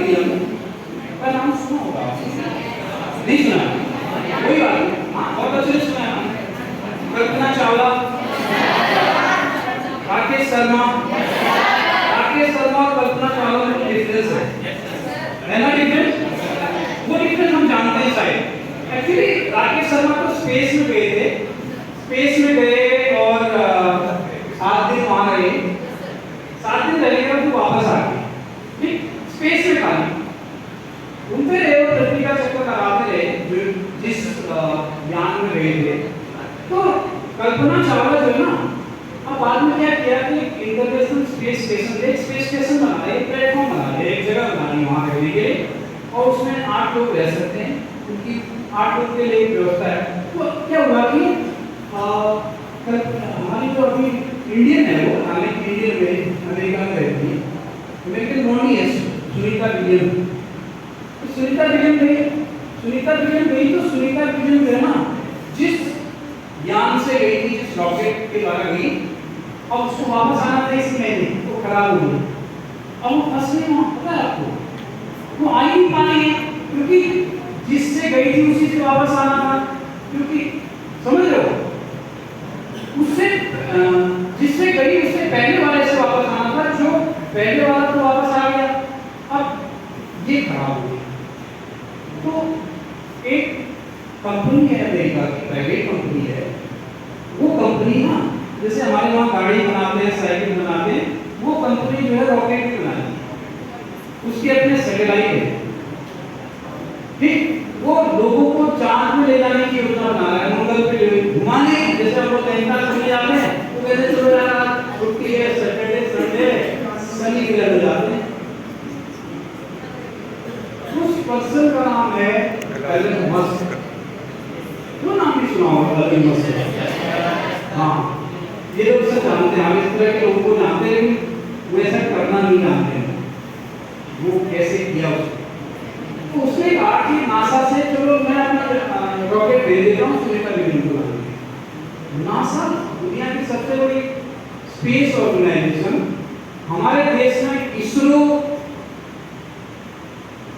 William का नाम सुना होगा, नहीं सुना? कोई बात नहीं, हाँ बहुत अच्छे से सुना है। कल्पना चावला, राकेश शर्मा, और कल्पना चावला में डिफरेंस है ना? डिफरेंस, वो डिफरेंस हम जानते हैं शायद। एक्चुअली राकेश शर्मा तो स्पेस में गए थे, स्पेस में गए और 7 दिन वहां रहे, 7 दिन रहने के बाद वापस आ गए, ठीक, स्पेस में खाली घूमते रहे और पृथ्वी का चक्कर लगाते रहे जो जिस यान में गए थे। तो कल्पना चावला जो है ना, अब बाद में क्या किया कि इंटरनेशनल स्पेस स्टेशन, एक स्पेस स्टेशन बना दिया, एक प्लेटफॉर्म बना दिया, एक जगह बना दी वहां रहने के लिए, और उसमें 8 लोग रह सकते हैं, क्योंकि 8 लोग के लिए व्यवस्था है। तो क्या हुआ कि हमारी जो अभी इंडियन है वो, हालांकि इंडियन में अमेरिका में रहती है, अमेरिकन नॉनी है सुनीता विलियम। तो सुनीता विलियम गई तो सुनीता विलियम जो है ना, जिस यान से गई थी, जिस रॉकेट के द्वारा गई, अब उसको वापस आना था इस महीने, वो खराब हो गई। अब वो फंस गई वहां, पता है आपको? वो आ ही नहीं पाई, क्योंकि जिससे गई थी उसी से वापस आना था, क्योंकि समझ रहे हो, उससे जिससे गई उससे पहले वाले से वापस आना था, जो पहले वाला तो वापस आ गया, अब ये खराब हो गया। तो एक कंपनी है अमेरिका की, प्राइवेट कंपनी है, वो कंपनी ना जैसे हमारे वहाँ गाड़ी बनाते हैं, साइकिल बनाते हैं, वो कंपनी जो है रॉकेट भी बनाती है, उसके अपने सैटेलाइट है, ठीक, वो लोगों को चांद में ले जाने की योजना बना रहा है, मंगल पे घुमाने, जैसे हम लोग नैनीताल चले जाते हैं, तो वैसे चलो यार छुट्टी है, सैटरडे संडे शनि ग्रह में जाते हैं। उस पर्सन का नाम है एलन मस्क, जो नाम भी सुना होगा एलन मस्क। हाँ, ये लोग सब जानते हैं, हम इस तरह के लोगों को जानते हैं, वो ऐसा करना नहीं जानते हैं, वो कैसे किया उसने। तो उसने कहा कि नासा से चलो मैं अपना रॉकेट भेज देता हूँ सुनीता विलियम को लाने। नासा दुनिया की सबसे बड़ी स्पेस ऑर्गेनाइजेशन, हमारे देश में इसरो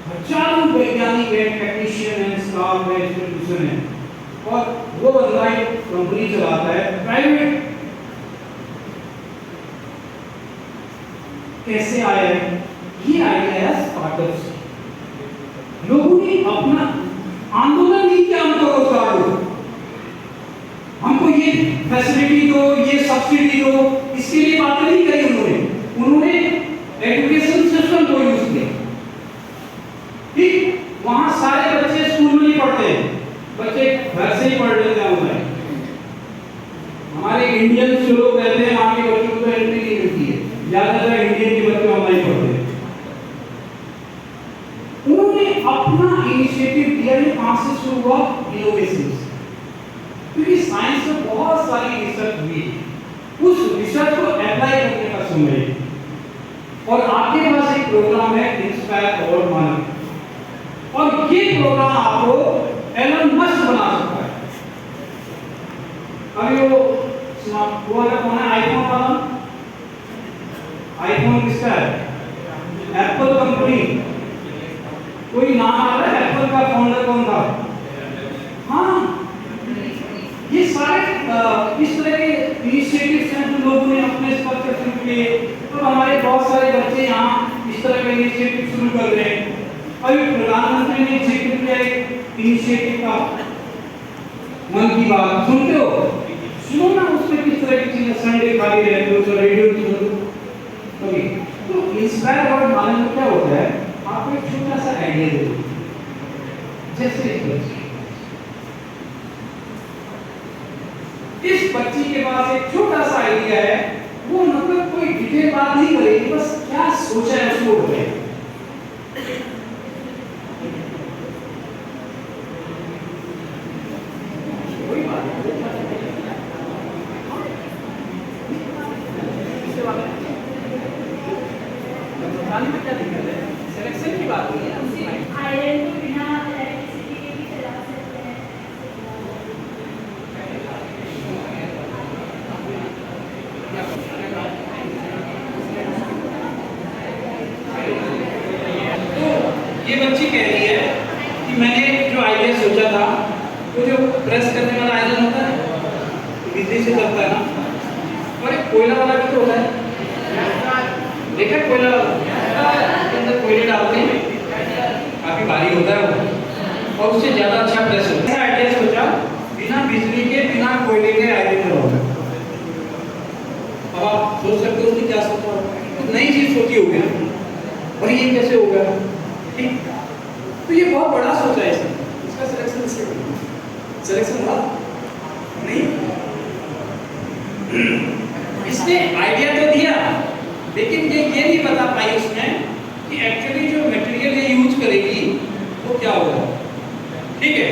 हजारों वैज्ञानिक है, टेक्नीशियन है, स्टाफ है, इंस्टीट्यूशन है, और वो बंदा एक कंपनी चलाता है प्राइवेट। कैसे आया है ये आइडिया? स्टार्टअप से लोगों ने अपना आंदोलन नहीं किया, हमको रोजगार दो, हमको ये फैसिलिटी दो, ये सब्सिडी दो, इसके लिए बात नहीं करी उन्होंने एजुकेशन सिस्टम को यूज किया, ठीक, वहां सारे बच्चे स्कूल में नहीं पढ़ते हैं, बच्चे घर से ही पढ़ लेते हैं ऑनलाइन। हमारे इंडियन जो लोग रहते हैं वहां के बच्चों को एंट्री नहीं मिलती है, ज्यादातर इंडियन के बच्चे ऑनलाइन पढ़ते हैं। उन्होंने अपना इनिशिएटिव दिया, ये कहां से शुरू हुआ? इनोवेशन से, क्योंकि साइंस में बहुत सारी रिसर्च हुई, उस रिसर्च को अप्लाई करने का समय, और आपके पास एक प्रोग्राम है इंस्पायर और मन, और ये प्रोग्राम आपको एलन मस्क बना सकता है। अभी वो हुआ था कौन है? आईफोन वाला, आईफोन किसका है? एप्पल कंपनी, कोई नाम आ रहा है? एप्पल का फाउंडर कौन था? हाँ, ये सारे इस तरह के इनिशिएटिव्स हैं जो लोगों ने अपने स्तर पर शुरू किए। तो हमारे बहुत सारे बच्चे यहाँ इस तरह के इनिशिएटिव शुरू कर रहे हैं। अभी प्रधानमंत्री ने जिक्र किया एक इनिशिएटिव का, मन की बात सुनते हो? सुनो ना, उसमें किस तरह की चीजें, संडे खाली रहते हो तो रेडियो सुनो कभी। तो इंस्पायर और मालूम में क्या होता है, आपको एक छोटा सा आइडिया दे दो, जैसे इस बच्ची के पास एक छोटा सा आइडिया है, वो मतलब कोई डिटेल बात नहीं करेगी, बस क्या सोचा है उसको बोले। सिलेक्शन की बात हुई है, आयरन के बिना इलेक्ट्रिसिटी के भी चला सकते हैं। तो ये बच्ची कह रही है कि मैंने जो आइडिया सोचा था, वो जो प्रेस करने वाला आयरन होता है, बिजली से चलता है ना, और एक कोयला वाला भी तो होता है, देखा कोयला वाला, उसके अंदर कोयले डालते हैं, काफी भारी होता है वो, और उससे ज्यादा अच्छा प्रेस होता है। आइडिया सोचा बिना बिजली के, बिना कोयले के आइडिया होगा। अब आप सोच सकते हो उसने क्या सोचा होगा, तो नई चीज सोची होगी ना, और ये कैसे होगा, ठीक। तो ये बहुत बड़ा सोचा है इसका सिलेक्शन हुआ नहीं, इसने आइडिया तो दिया, लेकिन ये नहीं बता पाई उसमें कि एक्चुअली जो मटेरियल ये यूज करेगी वो क्या होगा, ठीक है।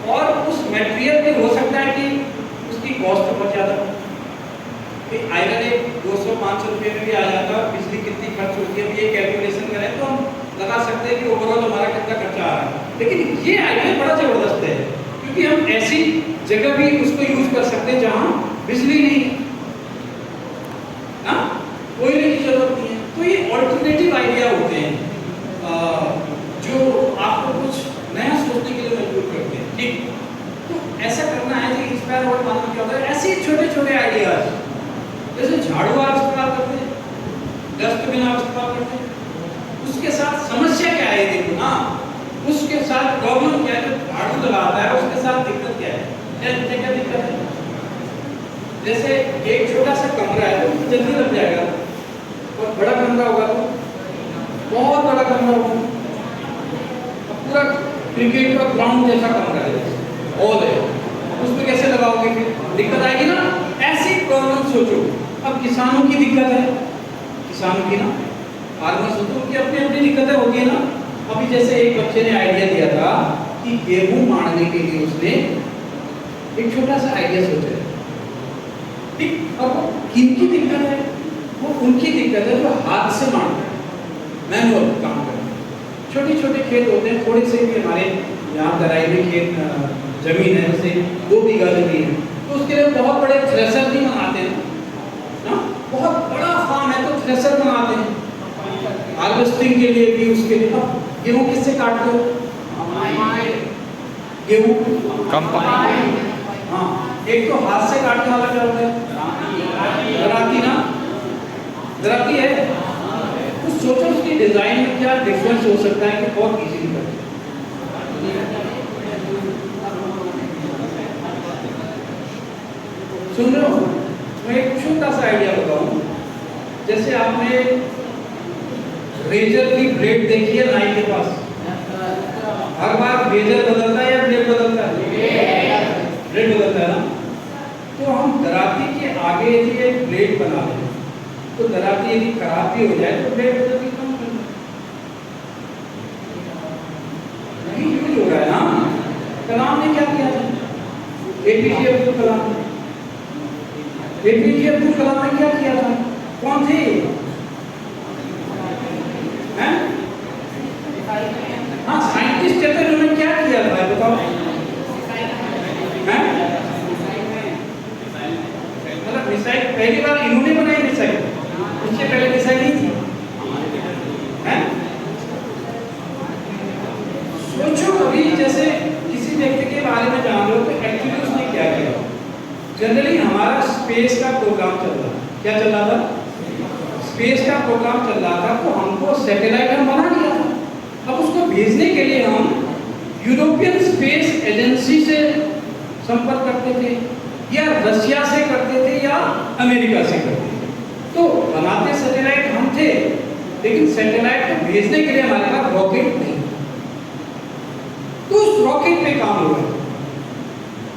और उस मटेरियल में हो सकता है कि उसकी कॉस्ट बहुत ज़्यादा, आयरन एक 200-500 रुपये में भी आ जाता है, बिजली कितनी खर्च होती है, ये कैलकुलेशन करें तो हम लगा सकते हैं कि ओवरऑल हमारा कितना खर्चा आ रहा है। लेकिन ये आइडिया बड़ा ज़बरदस्त है, क्योंकि हम ऐसी जगह भी उसको यूज कर सकते हैं जहाँ बिजली नहीं, ना कोयले की जरूरत नहीं है। तो ये ऑल्टरनेटिव आइडिया होते हैं जो आपको कुछ नया सोचने के लिए मजबूर करते हैं, ठीक। तो ऐसा करना है कि इंस्पायर और मानना क्या होता है, ऐसे छोटे छोटे आइडियाज, जैसे झाड़ू आप इस्तेमाल करते हैं, डस्टबिन आप इस्तेमाल करते हैं, उसके साथ समस्या क्या है देखो ना, उसके साथ प्रॉब्लम क्या है, जो झाड़ू लगाता है उसके साथ दिक्कत क्या है, क्या दिक्कत है। जैसे एक छोटा सा कमरा है तो जल्दी लग जाएगा, और बड़ा कमरा होगा तो बहुत बड़ा कमरा होगा, पूरा क्रिकेट का ग्राउंड जैसा कमरा है, हॉल है, उसमें कैसे लगाओगे, फिर दिक्कत आएगी ना। ऐसी प्रॉब्लम सोचो। अब किसानों की दिक्कत है, किसानों की ना, फार्मर सोचो कि अपनी अपनी दिक्कतें होती है ना। अभी जैसे एक बच्चे ने आइडिया दिया था कि गेहूं मारने के लिए उसने एक छोटा सा आइडिया सोचा है, ठीक। अब किनकी दिक्कत है, वो उनकी दिक्कत है जो हाथ से मारते हैं, मैनुअल काम करते हैं। छोटे छोटे खेत होते हैं, थोड़े से भी हमारे यहाँ तराई में खेत जमीन है, जैसे 2 बीघा जमीन है, तो उसके लिए बहुत बड़े थ्रेशर नहीं बनाते हैं ना, बहुत बड़ा फार्म है तो थ्रेशर बनाते हैं हार्वेस्टिंग के लिए भी। उसके लिए अब गेहूँ किससे काटते हो, गेहूँ कंबाइन, हाँ, एक तो हाथ से काटने वाला क्या होता है, दराती ना, दराती है। तो सोचो उसकी डिजाइन में क्या डिफरेंस हो सकता है कि बहुत इजीली कर सुन रहे हो। मैं एक छोटा सा आइडिया बताऊं, जैसे आपने रेजर की ब्लेड देखी है नाई के पास, हर बार रेजर बदलता है या ब्लेड बदलता है, ब्लेड बदलता है ना। तो हम दराती के आगे यदि एक ब्लेड बना लें तो दराती यदि खराब भी हो जाए तो ब्लेड बदलती कम नहीं यूज हो रहा है ना। कलाम ने क्या किया था, एपीजे अब्दुल कलाम, एपीजे अब्दुल कलाम ने क्या किया था, कौन थे हैं, हाँ साइंटिस्ट थे, उन्होंने क्या किया था बताओ, हैं मतलब मिसाइल पहली बार इन्होंने बनाई, मिसाइल उससे पहले मिसाइल नहीं थी, हैं। सोचो अभी जैसे किसी व्यक्ति के बारे में जान लो तो एक्चुअली उसने क्या किया। जनरली हमारा स्पेस का प्रोग्राम चल रहा था, क्या चल रहा था, स्पेस का प्रोग्राम चल रहा था, तो हमको सैटेलाइट हम बना लिया था। अब उसको भेजने के लिए हम यूरोपियन स्पेस एजेंसी से संपर्क करते थे, या रशिया से करते थे, या अमेरिका से करते थे। तो बनाते सैटेलाइट हम थे, लेकिन सैटेलाइट को भेजने के लिए हमारे पास रॉकेट नहीं, तो उस रॉकेट पे काम हुआ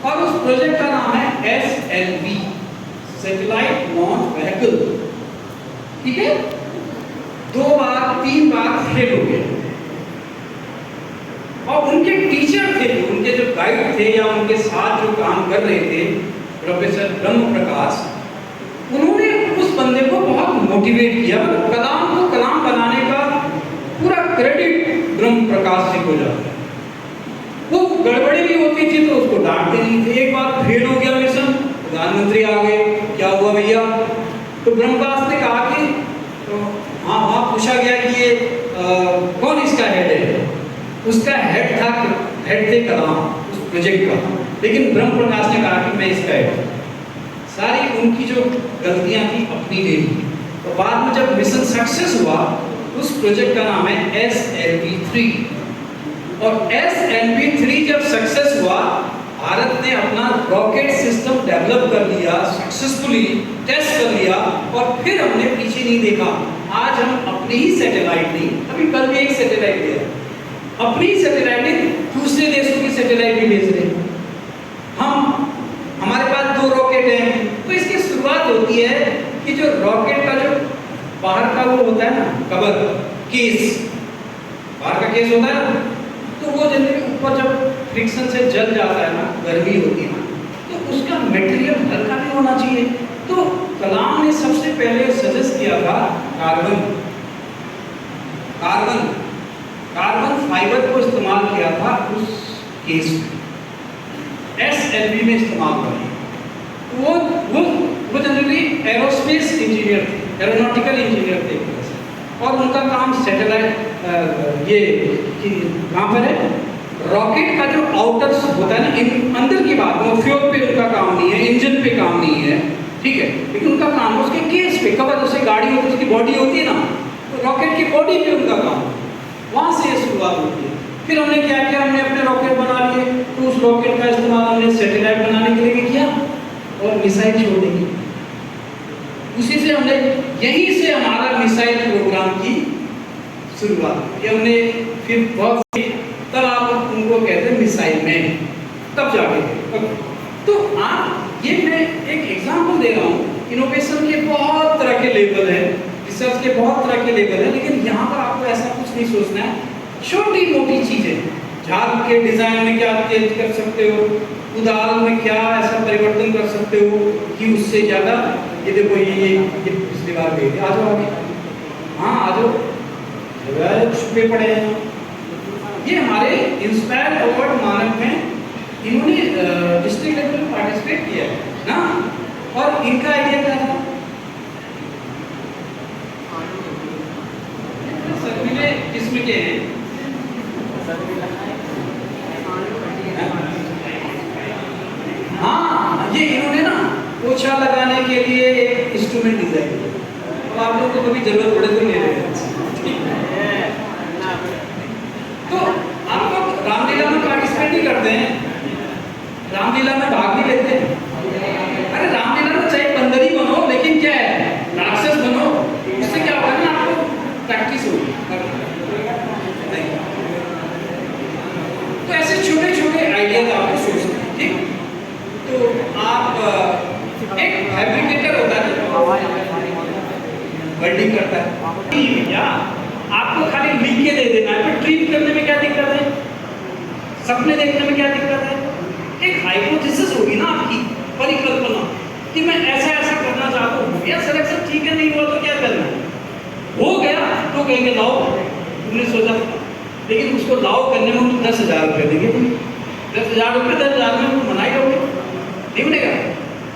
और उस प्रोजेक्ट का नाम है SLV, सैटेलाइट लॉन्च व्हीकल, ठीक है। 2 बार 3 बार फेल हो गए, और उनके टीचर थे, उनके जो गाइड थे या उनके साथ जो काम कर रहे थे प्रोफेसर ब्रह्म प्रकाश, उन्होंने उस बंदे को बहुत मोटिवेट किया। कलाम को कलाम बनाने का पूरा क्रेडिट ब्रह्म प्रकाश से हो जाता है। वो गड़बड़ी भी होती थी तो उसको डांटते नहीं थे। एक बार फेल हो गया मिशन, प्रधानमंत्री आ गए, क्या हुआ भैया, तो ब्रह्मदास ने कहा कि हाँ पूछा गया कि ये कौन इसका हेड है, उसका हेड थे कलाम उस प्रोजेक्ट का, लेकिन ब्रह्म प्रकाश ने कहा कि मैं इसका हेड। सारी उनकी जो गलतियां थी अपनी ले ली। तो बाद में जब मिशन सक्सेस हुआ, उस प्रोजेक्ट का नाम है SLV3, और SLV3 जब सक्सेस हुआ, भारत ने अपना रॉकेट सिस्टम डेवलप कर लिया, सक्सेसफुली टेस्ट कर लिया, और फिर हमने पीछे नहीं देखा। आज हम अपनी ही सैटेलाइट नहीं, अभी कल भी एक सैटेलाइट दिया, अपनी सैटेलाइट नहीं, दूसरे देशों की सैटेलाइट भी भेज रहे हैं हम। हमारे पास 2 रॉकेट हैं। तो इसकी शुरुआत होती है कि जो रॉकेट का जो बाहर का वो होता है ना, कवर, केस, बाहर का केस होता है, तो वो जनरली ऊपर जब फ्रिक्शन से जल जाता है ना, गर्मी होती है ना, तो उसका मटेरियल हल्का भी होना चाहिए। तो कलाम ने सबसे पहले सजेस्ट किया था कार्बन फाइबर को इस्तेमाल किया था उस केस में, SLV में इस्तेमाल किया। वो जनरली एरोस्पेस इंजीनियर थे, एरोनॉटिकल इंजीनियर थे, और उनका काम सैटेलाइट ये कहाँ पर है, रॉकेट का जो आउटर होता है ना, अंदर की बात, वो फ्यूल पे उनका काम नहीं है, इंजन पे काम नहीं है, ठीक है, लेकिन उनका काम है उसके केस पे, कवर, जैसे गाड़ी होती है उसकी बॉडी होती है ना, तो रॉकेट की बॉडी पे उनका काम, वहाँ से ये शुरुआत होती है। फिर हमने क्या किया, हमने अपने रॉकेट बना लिए, तो उस रॉकेट का इस्तेमाल हमने सैटेलाइट बनाने के लिए भी किया और मिसाइल छोड़ने की, उसी से हमने, यहीं से हमारा मिसाइल प्रोग्राम की शुरुआत। ये हमने फिर बहुत, तब आप उनको कहते हैं मिसाइल मैन, तब जाके। तो आप, ये मैं एक एग्जांपल दे रहा हूँ, इनोवेशन के बहुत तरह के लेवल हैं, रिसर्च के बहुत तरह के लेवल हैं, लेकिन यहाँ पर आपको ऐसा कुछ नहीं सोचना है, छोटी मोटी चीजें, झाग के डिजाइन में क्या चेंज कर सकते हो, उदाल में क्या ऐसा परिवर्तन कर सकते हो कि उससे ज्यादा, ये देखो ये पिछली बार गई थी, आ जाओ आगे, हाँ आ जाओ, छुपे पड़े हैं। ये हमारे इंस्पायर अवार्ड मानक में इन्होंने डिस्ट्रिक्ट लेवल में पार्टिसिपेट किया है ना, और इनका आइडिया क्या था, सर्विले किस्म के हैं, हाँ, ये इन्होंने ना पोछा लगाने के लिए एक इंस्ट्रूमेंट डिजाइन किया, और आप लोगों को कभी जरूरत पड़े तो ले लेंगे। तो आप लोग रामलीला में पार्टिसिपेट नहीं करते हैं, रामलीला में भाग नहीं लेते हैं। अरे रामलीला में चाहे बंदर ही बनो, लेकिन क्या है, राक्षस बनो, उससे क्या होगा ना, आपको प्रैक्टिस होगी। तो ऐसे छोटे छोटे आइडियाज आपको सोचते हैं, ठीक। तो आप, एक फैब्रिकेटर होता है, वेल्डिंग करता है, भैया आपको खाली लिख के दे देना है, फिर ट्रीट करने में क्या दिक्कत है, सपने देखने में क्या दिक्कत है। एक हाइपोथेसिस होगी ना आपकी, परिकल्पना, कि मैं ऐसा ऐसा करना चाहता हूँ, या सिलेक्शन ठीक है, नहीं हुआ तो क्या करना है, हो गया तो कहेंगे लाओ, तुमने सोचा था, लेकिन उसको लाओ करने में हम 10,000 रुपये देंगे, 10,000 रुपये 10,000 में तुम बनाई लोगे, नहीं बनेगा,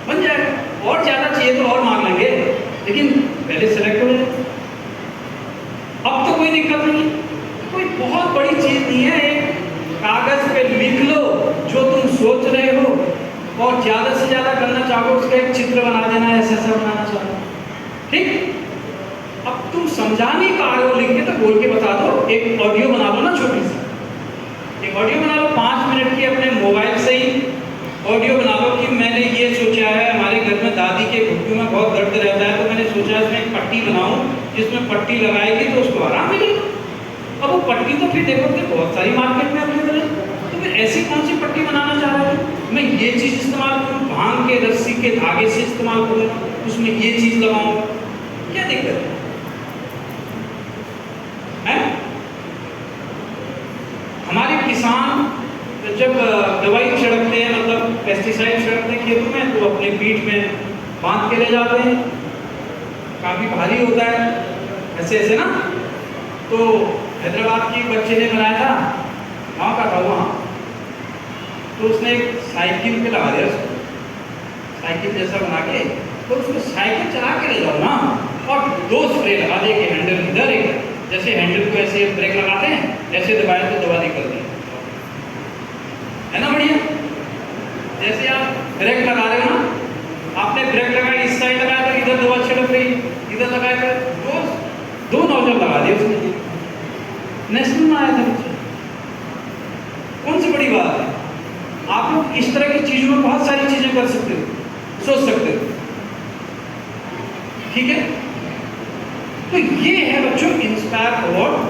बन जाएगा, और ज़्यादा चाहिए तो और मांग लेंगे, लेकिन पहले सेलेक्ट हो जाए। अब तो कोई दिक्कत नहीं, कोई बहुत बड़ी चीज़ नहीं है, एक कागज पे लिख लो जो तुम सोच रहे हो, और ज़्यादा से ज़्यादा करना चाहो उसका एक चित्र बना देना, ऐसा ऐसा बनाना चाहो, ठीक। अब तुम समझा नहीं पा रहे हो लिख के, तो बोल के बता दो, एक ऑडियो बना लो ना, छोटी सी एक ऑडियो बना लो, 5 मिनट की, अपने मोबाइल से ही ऑडियो बना लो कि मैंने ये सोचा है, हमारे घर में दादी के घुटनों में बहुत दर्द रहता है, तो मैंने सोचा इसमें एक पट्टी बनाऊं, जिसमें पट्टी लगाएगी तो उसको आराम मिलेगा। अब वो पट्टी तो फिर देखो कि बहुत सारी मार्केट में अवेलेबल है, तो फिर ऐसी कौन सी पट्टी बनाना चाह रहे हो, मैं ये चीज़ इस्तेमाल करूँ, भांग के रस्सी के धागे से इस्तेमाल करूँ, उसमें ये चीज़ लगाऊँ, क्या दिक्कत है? हमारे किसान जब दवाई छिड़कते हैं, मतलब पेस्टिसाइड छिड़कते हैं खेतों में, तो अपने पीठ में बांध के ले जाते हैं, काफ़ी भारी होता है, ऐसे ऐसे ना। तो हैदराबाद की बच्चे ने बनाया था, गाँव का था वहाँ, तो उसने एक साइकिल पे लगा दिया उसको, साइकिल जैसा बना के, तो उसको साइकिल चला के ले जाओ ना, और 2 स्प्रे लगा दे के, हैंडल इधर एक, जैसे हैंडल को ऐसे ब्रेक लगाते हैं, ऐसे दबाए तो दबा निकल है ना बढ़िया। जैसे आप ब्रेक लगा रहे हो ना, आपने ब्रेक लगाई, इस साइड लगाया तो इधर दवा छिड़क रही, इधर लगाया तो दो नोजल लगा दिए उसने, नेशनल में आया था बच्चा। कौन सी बड़ी बात है? आप लोग इस तरह की चीजों में बहुत सारी चीजें कर सकते हो, सोच सकते हो, ठीक है। तो ये है बच्चों इंस्पायर अवार्ड